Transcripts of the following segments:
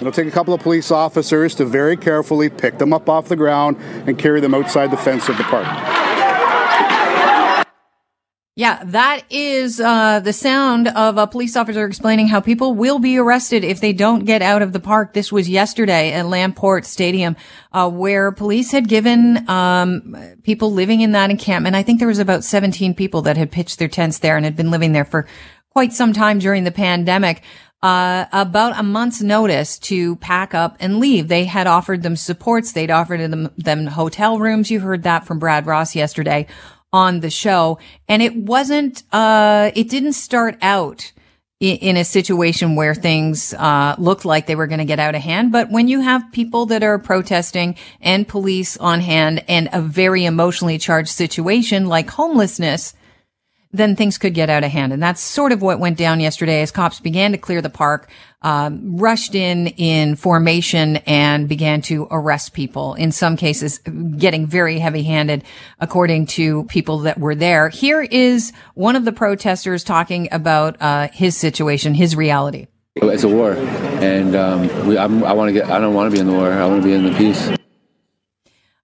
It'll take a couple of police officers to very carefully pick them up off the ground and carry them outside the fence of the park. Yeah, that is the sound of a police officer explaining how people will be arrested if they don't get out of the park. This was yesterday at Lamport Stadium, where police had given people living in that encampment, I think there was about 17 people that had pitched their tents there and had been living there for quite some time during the pandemic, about a month's notice to pack up and leave. They had offered them supports. They'd offered them hotel rooms. You heard that from Brad Ross yesterday on the show. And it wasn't, it didn't start out in a situation where things, looked like they were going to get out of hand. But when you have people that are protesting and police on hand and a very emotionally charged situation like homelessness, then things could get out of hand. And that's sort of what went down yesterday as cops began to clear the park, rushed in formation and began to arrest people, in some cases getting very heavy-handed, according to people that were there. Here is one of the protesters talking about his situation, his reality. It's a war, and I don't want to be in the war. I want to be in the peace.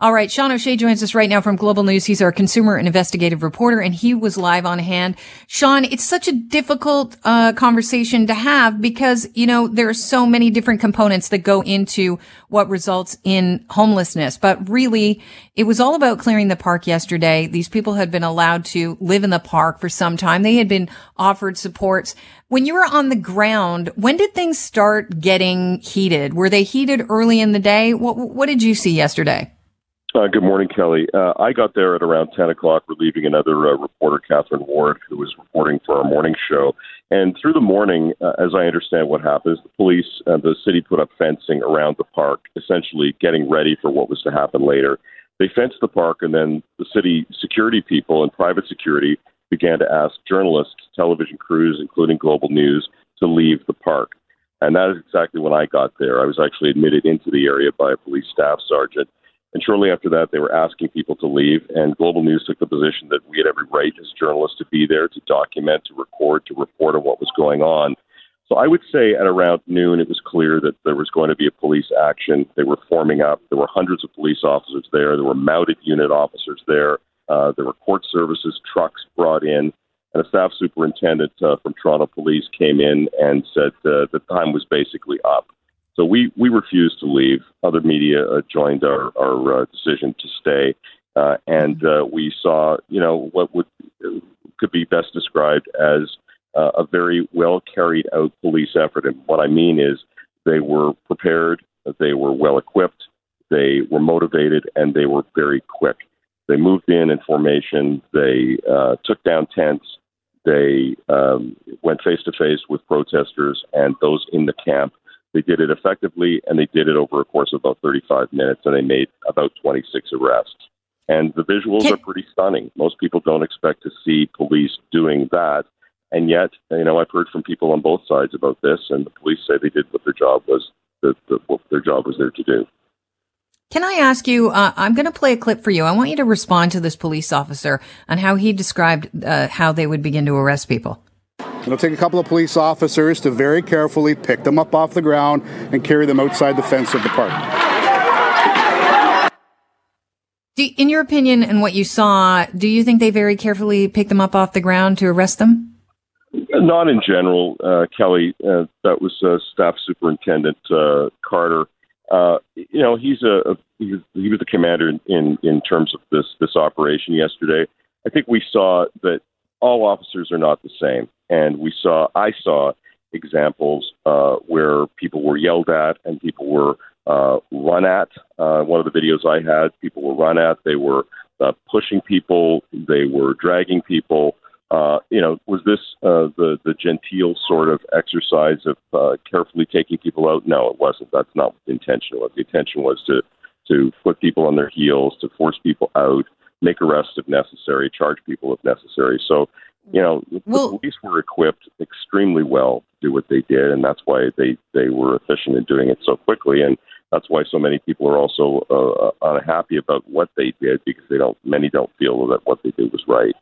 All right. Sean O'Shea joins us right now from Global News. He's our consumer and investigative reporter, and he was live on hand. Sean, it's such a difficult conversation to have because, you know, there are so many different components that go into what results in homelessness. But really, it was all about clearing the park yesterday. These people had been allowed to live in the park for some time. They had been offered supports. When you were on the ground, when did things start getting heated? Were they heated early in the day? What did you see yesterday? Good morning, Kelly. I got there at around 10 o'clock, relieving another reporter, Catherine Ward, who was reporting for our morning show. And through the morning, as I understand what happens, the police and the city put up fencing around the park, essentially getting ready for what was to happen later. They fenced the park, and then the city security people and private security began to ask journalists, television crews, including Global News, to leave the park. And that is exactly when I got there. I was actually admitted into the area by a police staff sergeant. And shortly after that, they were asking people to leave, and Global News took the position that we had every right as journalists to be there, to document, to record, to report on what was going on. So I would say at around noon, it was clear that there was going to be a police action. They were forming up. There were hundreds of police officers there. There were mounted unit officers there. There were court services trucks brought in. And a staff superintendent from Toronto Police came in and said the time was basically up. So we refused to leave. Other media joined our decision to stay, and we saw, what could be best described as a very well carried out police effort. And what I mean is, they were prepared, they were well equipped, they were motivated, and they were very quick. They moved in formation. They took down tents. They went face to face with protesters and those in the camp. They did it effectively, and they did it over a course of about 35 minutes, and they made about 26 arrests. And the visuals are pretty stunning. Most people don't expect to see police doing that, and yet, I've heard from people on both sides about this, and the police say they did what their job was. What their job was there to do. Can I ask you? I'm going to play a clip for you. I want you to respond to this police officer on how he described how they would begin to arrest people. It'll take a couple of police officers to very carefully pick them up off the ground and carry them outside the fence of the park. In your opinion and what you saw, do you think they very carefully picked them up off the ground to arrest them? Not in general, Kelly. That was Staff Superintendent Carter. He was the commander in terms of this operation yesterday. I think we saw that all officers are not the same. And I saw examples where people were yelled at and people were run at. One of the videos I had, people were run at. They were pushing people. They were dragging people. Was this the genteel sort of exercise of carefully taking people out? No, it wasn't. That's not what the intention was. The intention was to put people on their heels, to force people out, make arrests if necessary, charge people if necessary. So, the police were equipped extremely well to do what they did, and that's why they were efficient in doing it so quickly. And that's why so many people are also unhappy about what they did, because many don't feel that what they did was right.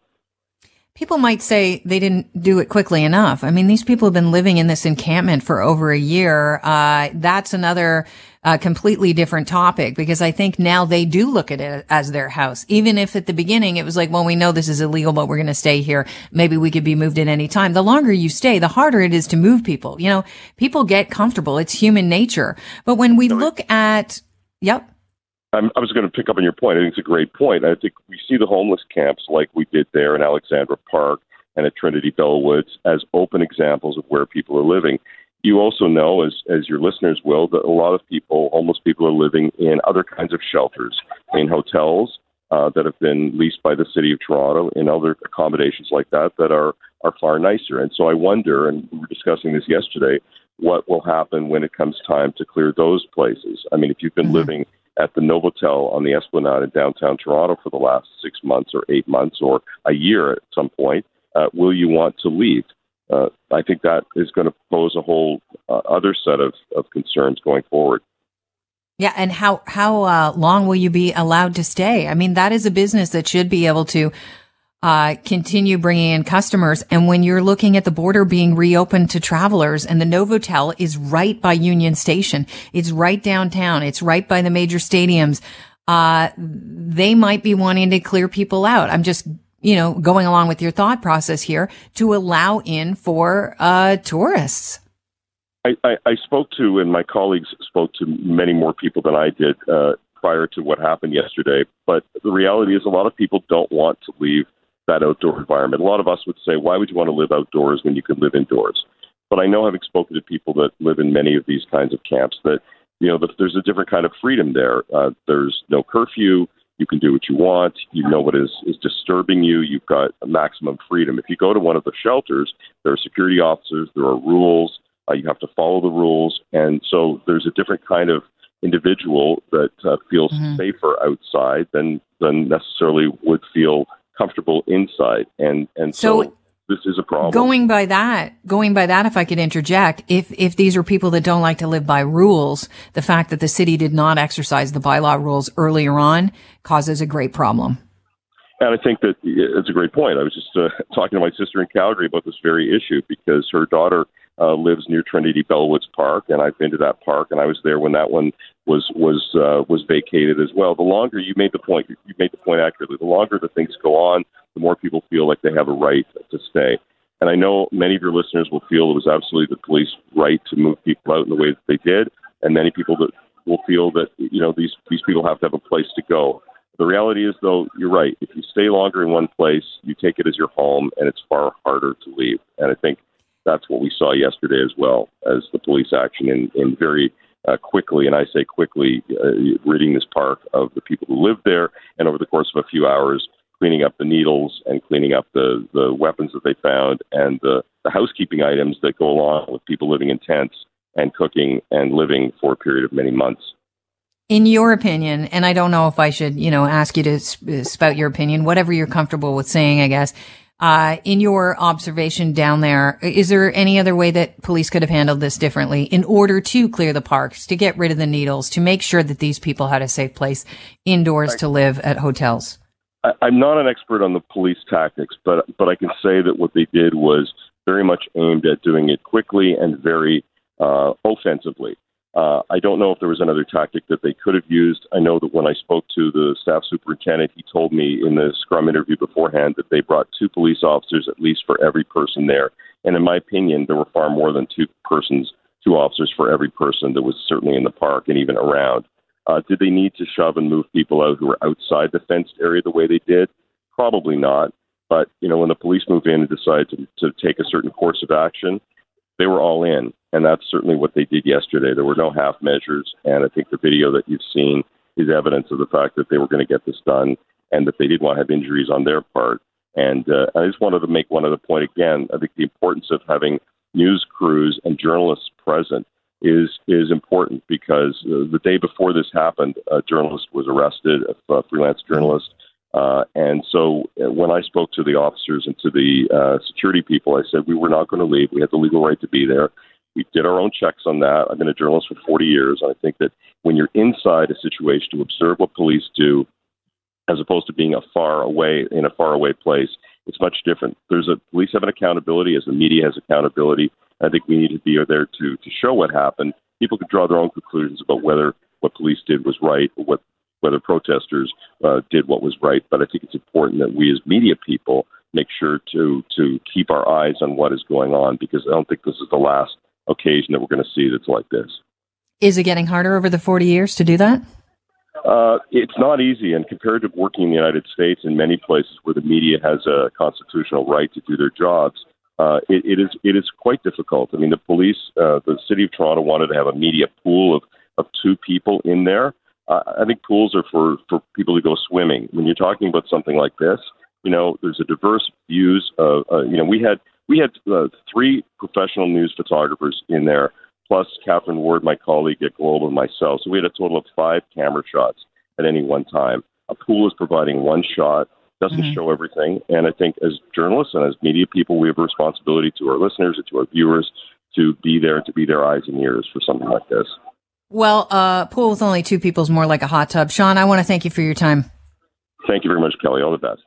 People might say they didn't do it quickly enough. I mean, these people have been living in this encampment for over a year. That's another completely different topic, because I think now they do look at it as their house. Even if at the beginning it was like, well, we know this is illegal, but we're going to stay here. Maybe we could be moved at any time. The longer you stay, the harder it is to move people. You know, people get comfortable. It's human nature. But when we look at, yep. I was going to pick up on your point. I think it's a great point. I think we see the homeless camps like we did there in Alexandra Park and at Trinity Bellwoods as open examples of where people are living. You also know, as your listeners will, that a lot of people, homeless people, are living in other kinds of shelters, in hotels that have been leased by the City of Toronto, in other accommodations like that are far nicer. And so I wonder, and we were discussing this yesterday, what will happen when it comes time to clear those places. I mean, if you've been living at the Novotel on the Esplanade in downtown Toronto for the last 6 months or 8 months or a year at some point, will you want to leave? I think that is going to pose a whole other set of concerns going forward. Yeah, and how long will you be allowed to stay? I mean, that is a business that should be able to continue bringing in customers. And when you're looking at the border being reopened to travelers, and the Novotel is right by Union Station, it's right downtown, it's right by the major stadiums, they might be wanting to clear people out. I'm just, going along with your thought process here to allow in for tourists. I spoke to, and my colleagues spoke to many more people than I did prior to what happened yesterday. But the reality is a lot of people don't want to leave that outdoor environment. A lot of us would say, why would you want to live outdoors when you could live indoors? But I know, having spoken to people that live in many of these kinds of camps, that there's a different kind of freedom there. There's no curfew. You can do what you want. You know what is disturbing you. You've got a maximum freedom. If you go to one of the shelters, there are security officers. There are rules. You have to follow the rules. And so there's a different kind of individual that feels safer outside than necessarily would feel comfortable inside. And so this is a problem. Going by that, if I could interject, if these are people that don't like to live by rules, the fact that the city did not exercise the bylaw rules earlier on causes a great problem. And I think that it's a great point. I was just talking to my sister in Calgary about this very issue, because her daughter lives near Trinity Bellwoods Park, and I've been to that park, and I was there when that one was vacated as well. The longer you made the point accurately. The longer the things go on, the more people feel like they have a right to stay. And I know many of your listeners will feel it was absolutely the police right to move people out in the way that they did, and many people that will feel that these people have to have a place to go. The reality is, though, you're right. If you stay longer in one place, you take it as your home, and it's far harder to leave. And I think that's what we saw yesterday as well, as the police action in very quickly, and I say quickly, ridding this park of the people who live there, and over the course of a few hours, cleaning up the needles and cleaning up the weapons that they found, and the housekeeping items that go along with people living in tents and cooking and living for a period of many months. In your opinion, and I don't know if I should, ask you to spout your opinion, whatever you're comfortable with saying, I guess, in your observation down there, is there any other way that police could have handled this differently in order to clear the parks, to get rid of the needles, to make sure that these people had a safe place indoors to live at hotels? I'm not an expert on the police tactics, but I can say that what they did was very much aimed at doing it quickly and very offensively. I don't know if there was another tactic that they could have used. I know that when I spoke to the staff superintendent, he told me in the scrum interview beforehand that they brought 2 police officers at least for every person there. And in my opinion, there were far more than 2 officers for every person that was certainly in the park and even around. Did they need to shove and move people out who were outside the fenced area the way they did? Probably not. But, when the police moved in and decided to take a certain course of action, they were all in. And that's certainly what they did yesterday. There were no half measures. And I think the video that you've seen is evidence of the fact that they were going to get this done and that they didn't want to have injuries on their part. And I just wanted to make one other point again. I think the importance of having news crews and journalists present is important, because the day before this happened, a journalist was arrested, a freelance journalist. And so when I spoke to the officers and to the security people, I said we were not going to leave. We had the legal right to be there. We did our own checks on that. I've been a journalist for 40 years. And I think that when you're inside a situation to observe what police do, as opposed to being in a faraway place, it's much different. Police have an accountability as the media has accountability. I think we need to be there to show what happened. People can draw their own conclusions about whether what police did was right or whether protesters did what was right. But I think it's important that we as media people make sure to keep our eyes on what is going on, because I don't think this is the last occasion that we're going to see that's like this. Is it getting harder over the 40 years to do that? It's not easy, and compared to working in the United States in many places where the media has a constitutional right to do their jobs, it is quite difficult. I mean, the police, the City of Toronto wanted to have a media pool of 2 people in there. I think pools are for people to go swimming. When you're talking about something like this, there's a diverse views of, we had 3 professional news photographers in there, plus Catherine Ward, my colleague at Global, and myself. So we had a total of 5 camera shots at any one time. A pool is providing 1 shot, doesn't show everything. And I think as journalists and as media people, we have a responsibility to our listeners and to our viewers to be there and to be their eyes and ears for something like this. Well, a pool with only 2 people is more like a hot tub. Sean, I want to thank you for your time. Thank you very much, Kelly. All the best.